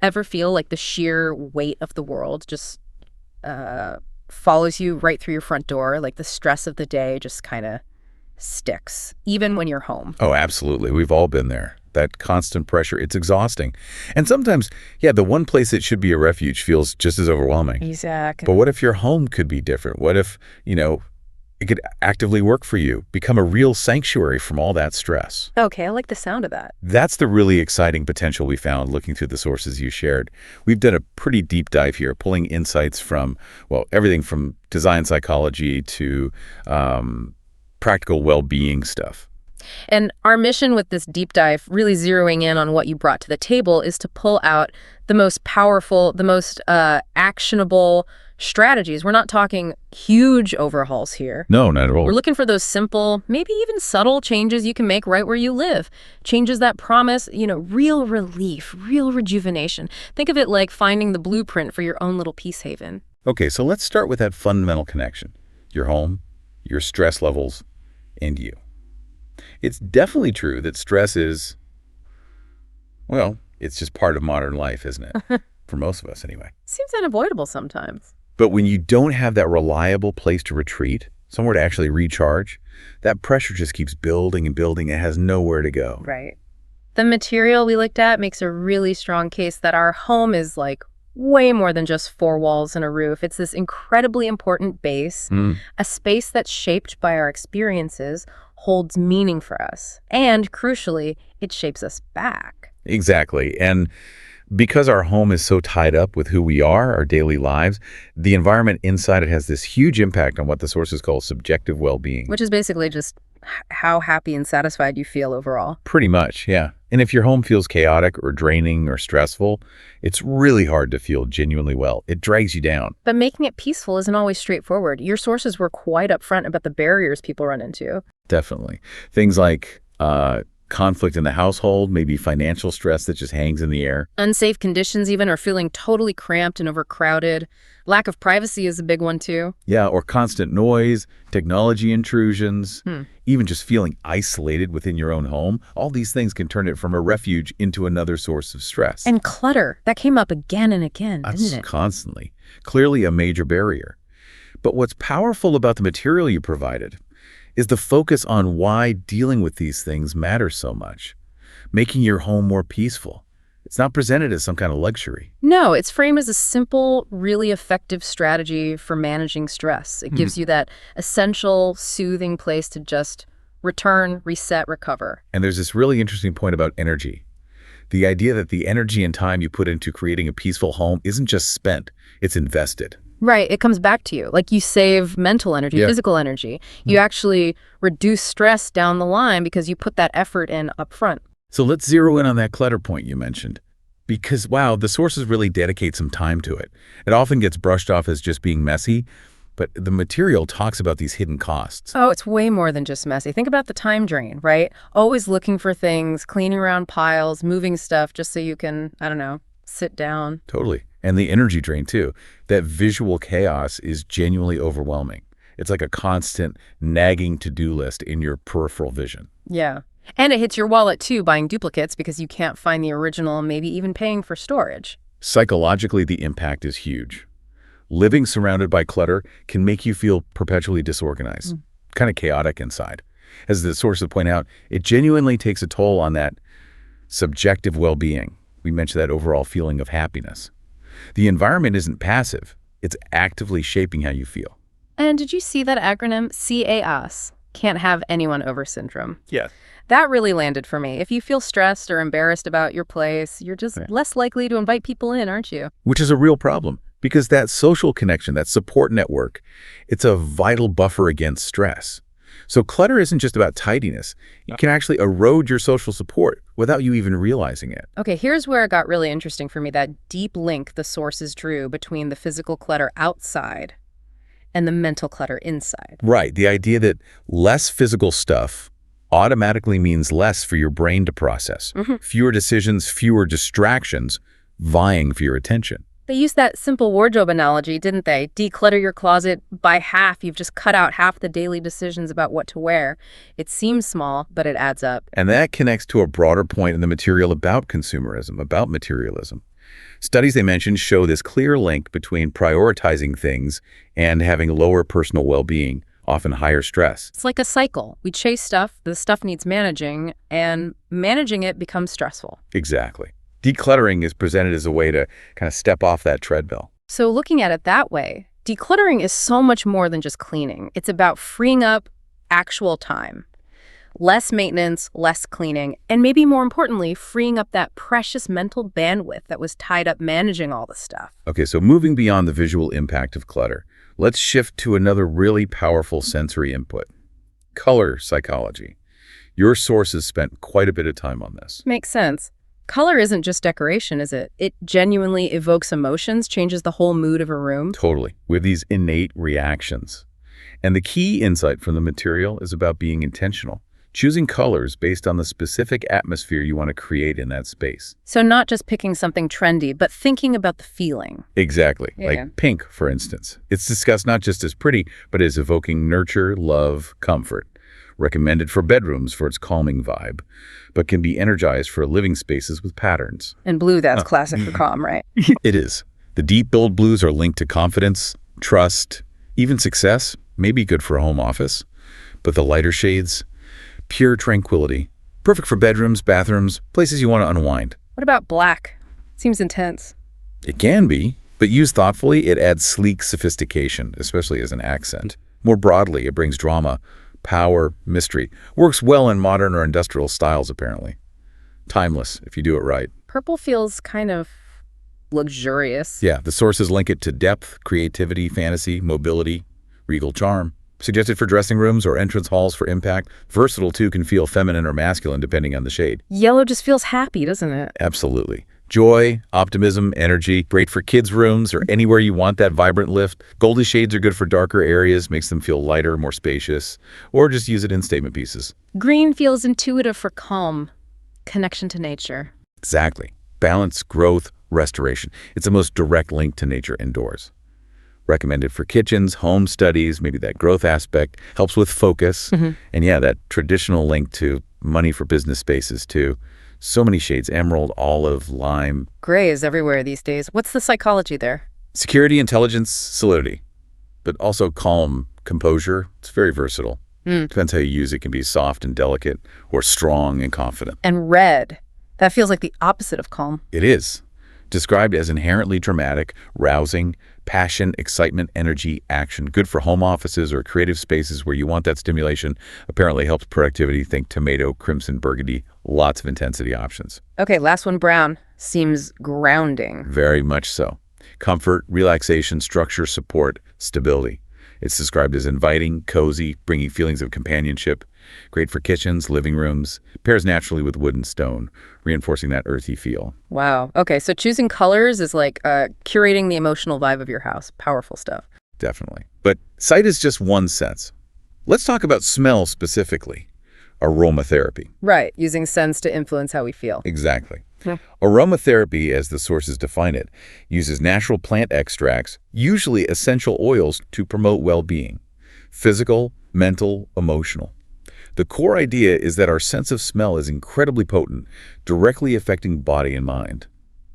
Ever feel like the sheer weight of the world just follows you right through your front door? Like the stress of the day just kind of sticks, even when you're home. Oh, absolutely. We've all been there. That constant pressure, it's exhausting. And sometimes, yeah, the one place that should be a refuge feels just as overwhelming. Exactly. But what if your home could be different? What if, it could actively work for you, become a real sanctuary from all that stress? Okay, I like the sound of that. That's the really exciting potential we found looking through the sources you shared. We've done a pretty deep dive here, pulling insights from, well, everything from design psychology to practical well-being stuff. And our mission with this deep dive, really zeroing in on what you brought to the table, is to pull out the most powerful, the most actionable strategies. We're not talking huge overhauls here. No, not at all. We're looking for those simple, maybe even subtle changes you can make right where you live. Changes that promise, real relief, real rejuvenation. Think of it like finding the blueprint for your own little peace haven. Okay, so let's start with that fundamental connection. Your home, your stress levels, and you. It's definitely true that stress is, well, it's just part of modern life, isn't it? For most of us, anyway. Seems unavoidable sometimes. But when you don't have that reliable place to retreat, somewhere to actually recharge, that pressure just keeps building and building. It has nowhere to go. Right. The material we looked at makes a really strong case that our home is like way more than just four walls and a roof. It's this incredibly important base, a space that's shaped by our experiences, holds meaning for us, and crucially, it shapes us back. Exactly. And because our home is so tied up with who we are, our daily lives, the environment inside it has this huge impact on what the sources call subjective well-being. Which is basically just how happy and satisfied you feel overall. Pretty much, yeah. And if your home feels chaotic or draining or stressful, it's really hard to feel genuinely well. It drags you down. But making it peaceful isn't always straightforward. Your sources were quite upfront about the barriers people run into. Definitely. Things like conflict in the household, maybe financial stress that just hangs in the air. Unsafe conditions even, or feeling totally cramped and overcrowded. Lack of privacy is a big one too. Yeah, or constant noise, technology intrusions, even just feeling isolated within your own home. All these things can turn it from a refuge into another source of stress. And clutter, that came up again and again, didn't it? Constantly. Clearly a major barrier. But what's powerful about the material you provided is the focus on why dealing with these things matters so much, making your home more peaceful. It's not presented as some kind of luxury. No, it's framed as a simple, really effective strategy for managing stress. It gives you that essential, soothing place to just return, reset, recover. And there's this really interesting point about energy. The idea that the energy and time you put into creating a peaceful home isn't just spent, it's invested. Right. It comes back to you. Like you save mental energy, physical energy. You actually reduce stress down the line because you put that effort in up front. So let's zero in on that clutter point you mentioned. Because, wow, the sources really dedicate some time to it. It often gets brushed off as just being messy, but the material talks about these hidden costs. Oh, it's way more than just messy. Think about the time drain, right? Always looking for things, cleaning around piles, moving stuff just so you can, I don't know, sit down. Totally. And the energy drain, too. That visual chaos is genuinely overwhelming. It's like a constant nagging to-do list in your peripheral vision. Yeah. And it hits your wallet, too, buying duplicates because you can't find the original, maybe even paying for storage. Psychologically, the impact is huge. Living surrounded by clutter can make you feel perpetually disorganized, kind of chaotic inside. As the sources point out, it genuinely takes a toll on that subjective well-being. We mentioned that overall feeling of happiness. The environment isn't passive. It's actively shaping how you feel. And did you see that acronym CAS? Can't have anyone over syndrome. Yes. That really landed for me. If you feel stressed or embarrassed about your place, you're just less likely to invite people in, aren't you? Which is a real problem because that social connection, that support network, it's a vital buffer against stress. So clutter isn't just about tidiness. It can actually erode your social support without you even realizing it. Okay, here's where it got really interesting for me, that deep link the sources drew between the physical clutter outside and the mental clutter inside. Right, the idea that less physical stuff automatically means less for your brain to process. Fewer decisions, fewer distractions vying for your attention. They used that simple wardrobe analogy, didn't they? Declutter your closet by half. You've just cut out half the daily decisions about what to wear. It seems small, but it adds up. And that connects to a broader point in the material about consumerism, about materialism. Studies they mentioned show this clear link between prioritizing things and having lower personal well-being, often higher stress. It's like a cycle. We chase stuff, the stuff needs managing, and managing it becomes stressful. Exactly. Decluttering is presented as a way to kind of step off that treadmill. So looking at it that way, decluttering is so much more than just cleaning. It's about freeing up actual time. Less maintenance, less cleaning, and maybe more importantly, freeing up that precious mental bandwidth that was tied up managing all the stuff. Okay, so moving beyond the visual impact of clutter, let's shift to another really powerful sensory input. Color psychology. Your sources spent quite a bit of time on this. Makes sense. Color isn't just decoration, is it? It genuinely evokes emotions, changes the whole mood of a room. Totally. We have these innate reactions. And the key insight from the material is about being intentional. Choosing colors based on the specific atmosphere you want to create in that space. So not just picking something trendy, but thinking about the feeling. Exactly. Yeah. Like pink, for instance. It's discussed not just as pretty, but as evoking nurture, love, comfort. Recommended for bedrooms for its calming vibe, but can be energized for living spaces with patterns. And blue, that's classic for calm, right? It is. The deep build blues are linked to confidence, trust, even success, may be good for a home office. But the lighter shades, pure tranquility, perfect for bedrooms, bathrooms, places you want to unwind. What about black? Seems intense. It can be, but used thoughtfully, it adds sleek sophistication, especially as an accent. More broadly, it brings drama, power, mystery. Works well in modern or industrial styles, apparently. Timeless, if you do it right. Purple feels kind of luxurious. Yeah, the sources link it to depth, creativity, fantasy, mobility, regal charm. Suggested for dressing rooms or entrance halls for impact. Versatile, too, can feel feminine or masculine depending on the shade. Yellow just feels happy, doesn't it? Absolutely. Joy, optimism, energy, great for kids' rooms or anywhere you want that vibrant lift. Goldy shades are good for darker areas, makes them feel lighter, more spacious, or just use it in statement pieces. Green feels intuitive for calm, connection to nature. Exactly. Balance, growth, restoration. It's the most direct link to nature indoors. Recommended for kitchens, home studies, maybe that growth aspect, helps with focus. And yeah, that traditional link to money for business spaces too. So many shades, emerald, olive, lime. Gray is everywhere these days. What's the psychology there? Security, intelligence, solidity, but also calm, composure. It's very versatile. Depends how you use it. It can be soft and delicate or strong and confident. And red. That feels like the opposite of calm. It is. Described as inherently dramatic, rousing, passion, excitement, energy, action. Good for home offices or creative spaces where you want that stimulation. Apparently helps productivity. Think tomato, crimson, burgundy. Lots of intensity options. Okay, last one, brown. Seems grounding. Very much so. Comfort, relaxation, structure, support, stability. It's described as inviting, cozy, bringing feelings of companionship. Great for kitchens, living rooms. Pairs naturally with wood and stone, reinforcing that earthy feel. Wow. Okay, so choosing colors is like curating the emotional vibe of your house. Powerful stuff. Definitely. But sight is just one sense. Let's talk about smell specifically. Aromatherapy. Right, using scents to influence how we feel. Exactly. Aromatherapy, as the sources define it, uses natural plant extracts, usually essential oils, to promote well-being. Physical, mental, emotional. The core idea is that our sense of smell is incredibly potent, directly affecting body and mind.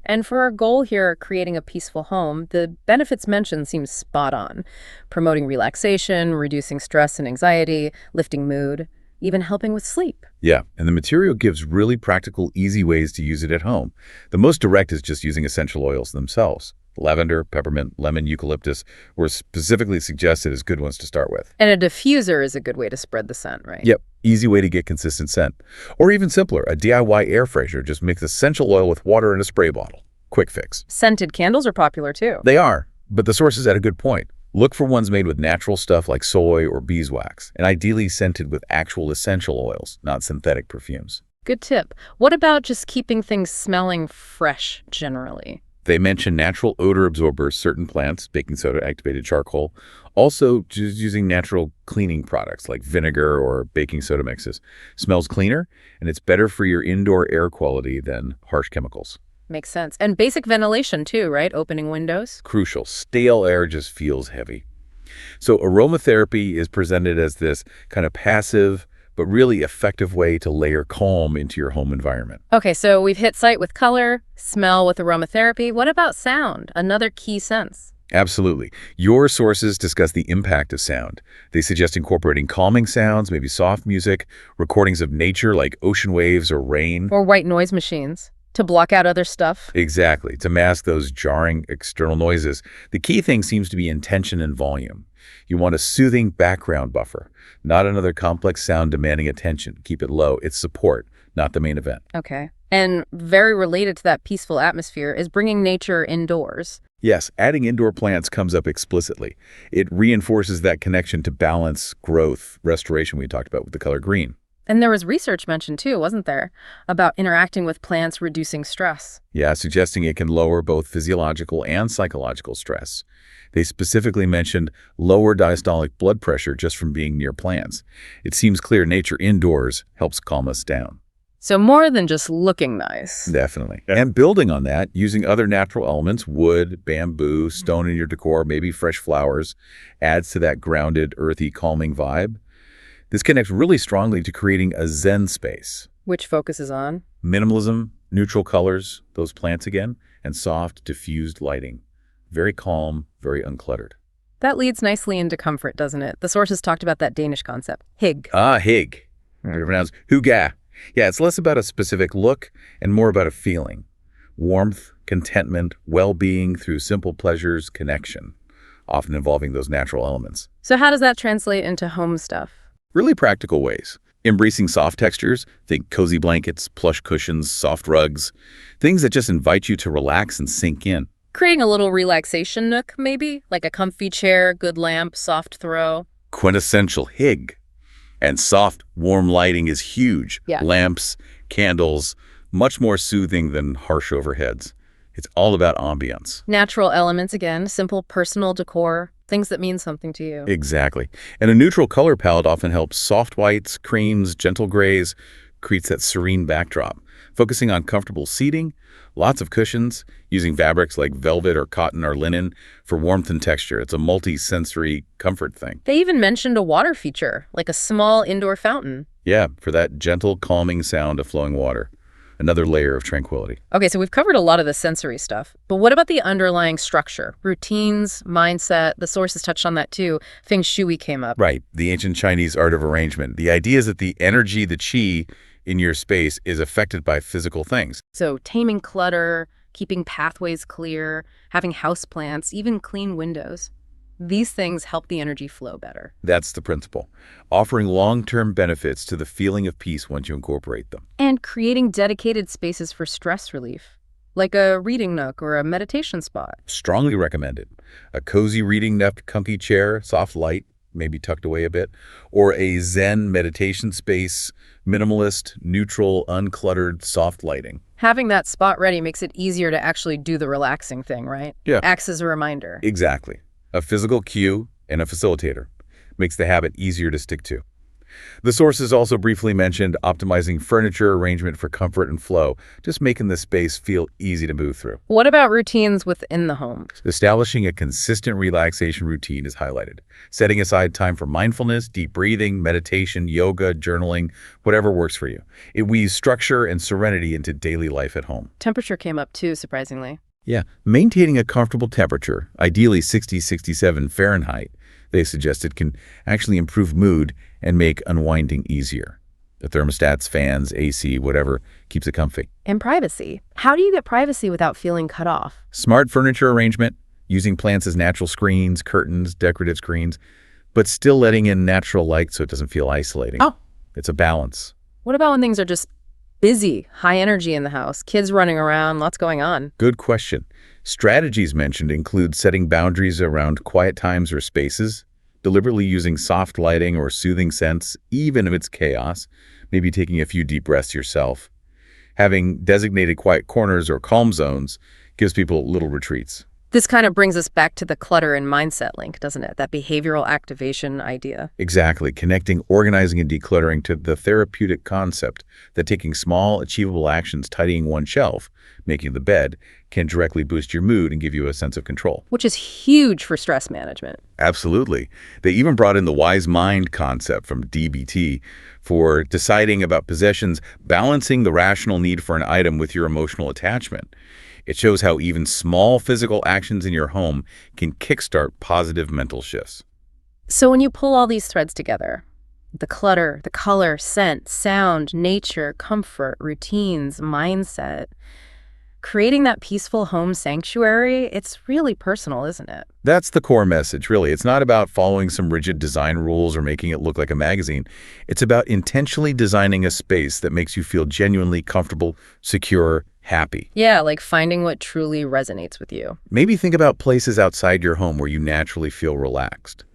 And for our goal here, creating a peaceful home, the benefits mentioned seem spot on. Promoting relaxation, reducing stress and anxiety, lifting mood, even helping with sleep. Yeah, and the material gives really practical, easy ways to use it at home. The most direct is just using essential oils themselves. Lavender, peppermint, lemon, eucalyptus were specifically suggested as good ones to start with. And a diffuser is a good way to spread the scent, right? Yep, easy way to get consistent scent. Or even simpler, a DIY air freshener. Just mix essential oil with water in a spray bottle. Quick fix. Scented candles are popular too. They are, but the source is at a good point. Look for ones made with natural stuff like soy or beeswax, and ideally scented with actual essential oils, not synthetic perfumes. Good tip. What about just keeping things smelling fresh generally? They mention natural odor absorbers, certain plants, baking soda, activated charcoal. Also, just using natural cleaning products like vinegar or baking soda mixes. Smells cleaner, and it's better for your indoor air quality than harsh chemicals. Makes sense. And basic ventilation too, right? Opening windows. Crucial. Stale air just feels heavy. So aromatherapy is presented as this kind of passive but really effective way to layer calm into your home environment. Okay, so we've hit sight with color, smell with aromatherapy. What about sound? Another key sense. Absolutely. Your sources discuss the impact of sound. They suggest incorporating calming sounds, maybe soft music, recordings of nature like ocean waves or rain. Or white noise machines to block out other stuff. Exactly, to mask those jarring external noises. The key thing seems to be intention and volume. You want a soothing background buffer, not another complex sound demanding attention. Keep it low. It's support, not the main event. Okay. And very related to that peaceful atmosphere is bringing nature indoors. Yes, adding indoor plants comes up explicitly. It reinforces that connection to balance, growth, restoration we talked about with the color green. And there was research mentioned too, wasn't there, about interacting with plants reducing stress. Yeah, suggesting it can lower both physiological and psychological stress. They specifically mentioned lower diastolic blood pressure just from being near plants. It seems clear nature indoors helps calm us down. So more than just looking nice. Definitely. And building on that, using other natural elements, wood, bamboo, stone in your decor, maybe fresh flowers, adds to that grounded, earthy, calming vibe. This connects really strongly to creating a Zen space. Which focuses on? Minimalism, neutral colors, those plants again, and soft, diffused lighting. Very calm, very uncluttered. That leads nicely into comfort, doesn't it? The sources talked about that Danish concept, hygge. Hygge. Pronounced hygge. Yeah, it's less about a specific look and more about a feeling. Warmth, contentment, well-being through simple pleasures, connection, often involving those natural elements. So how does that translate into home stuff? Really practical ways. Embracing soft textures, think cozy blankets, plush cushions, soft rugs, things that just invite you to relax and sink in. Creating a little relaxation nook, maybe? Like a comfy chair, good lamp, soft throw. Quintessential hygge. And soft, warm lighting is huge. Yeah. Lamps, candles, much more soothing than harsh overheads. It's all about ambience. Natural elements again, simple personal decor, things that mean something to you. Exactly. And a neutral color palette often helps. Soft whites, creams, gentle grays, creates that serene backdrop. Focusing on comfortable seating, lots of cushions, using fabrics like velvet or cotton or linen for warmth and texture. It's a multi-sensory comfort thing. They even mentioned a water feature, like a small indoor fountain. Yeah, for that gentle, calming sound of flowing water. Another layer of tranquility. Okay, so we've covered a lot of the sensory stuff, but what about the underlying structure? Routines, mindset, the sources touched on that too. Feng Shui came up. Right, the ancient Chinese art of arrangement. The idea is that the energy, the qi in your space is affected by physical things. So taming clutter, keeping pathways clear, having houseplants, even clean windows. These things help the energy flow better. That's the principle. Offering long-term benefits to the feeling of peace once you incorporate them. And creating dedicated spaces for stress relief, like a reading nook or a meditation spot. Strongly recommended. A cozy reading nook, comfy chair, soft light, maybe tucked away a bit, or a Zen meditation space, minimalist, neutral, uncluttered, soft lighting. Having that spot ready makes it easier to actually do the relaxing thing, right? Yeah. Acts as a reminder. Exactly. A physical cue and a facilitator. Makes the habit easier to stick to. The sources also briefly mentioned optimizing furniture arrangement for comfort and flow, just making the space feel easy to move through. What about routines within the home? Establishing a consistent relaxation routine is highlighted. Setting aside time for mindfulness, deep breathing, meditation, yoga, journaling, whatever works for you. It weaves structure and serenity into daily life at home. Temperature came up too, surprisingly. Yeah, maintaining a comfortable temperature, ideally 60-67 Fahrenheit, they suggested can actually improve mood and make unwinding easier. The thermostats, fans, AC, whatever, keeps it comfy. And privacy. How do you get privacy without feeling cut off? Smart furniture arrangement, using plants as natural screens, curtains, decorative screens, but still letting in natural light so it doesn't feel isolating. Oh. It's a balance. What about when things are just busy, high energy in the house, kids running around, lots going on? Good question. Strategies mentioned include setting boundaries around quiet times or spaces, deliberately using soft lighting or soothing scents, even if it's chaos, maybe taking a few deep breaths yourself. Having designated quiet corners or calm zones gives people little retreats. This kind of brings us back to the clutter and mindset link, doesn't it? That behavioral activation idea. Exactly, connecting organizing and decluttering to the therapeutic concept that taking small, achievable actions, tidying one shelf, making the bed, can directly boost your mood and give you a sense of control. Which is huge for stress management. Absolutely. They even brought in the wise mind concept from DBT for deciding about possessions, balancing the rational need for an item with your emotional attachment. It shows how even small physical actions in your home can kickstart positive mental shifts. So when you pull all these threads together, the clutter, the color, scent, sound, nature, comfort, routines, mindset, creating that peaceful home sanctuary, it's really personal, isn't it? That's the core message, really. It's not about following some rigid design rules or making it look like a magazine. It's about intentionally designing a space that makes you feel genuinely comfortable, secure, happy. Yeah, like finding what truly resonates with you. Maybe think about places outside your home where you naturally feel relaxed.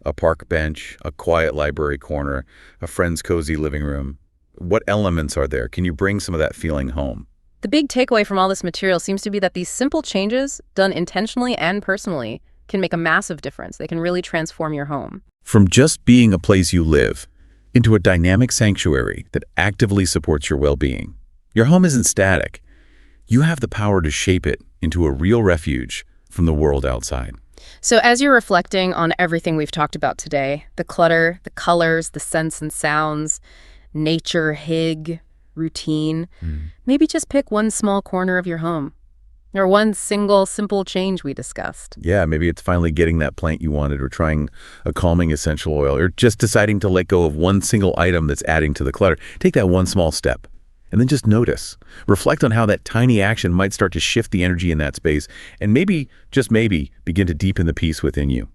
A park bench, a quiet library corner, a friend's cozy living room. What elements are there? Can you bring some of that feeling home? The big takeaway from all this material seems to be that these simple changes, done intentionally and personally, can make a massive difference. They can really transform your home. From just being a place you live into a dynamic sanctuary that actively supports your well-being. Your home isn't static. You have the power to shape it into a real refuge from the world outside. So as you're reflecting on everything we've talked about today, the clutter, the colors, the scents and sounds, nature, hig, routine, maybe just pick one small corner of your home or one single simple change we discussed. Yeah, maybe it's finally getting that plant you wanted or trying a calming essential oil or just deciding to let go of one single item that's adding to the clutter. Take that one small step and then just notice. Reflect on how that tiny action might start to shift the energy in that space and maybe, just maybe, begin to deepen the peace within you.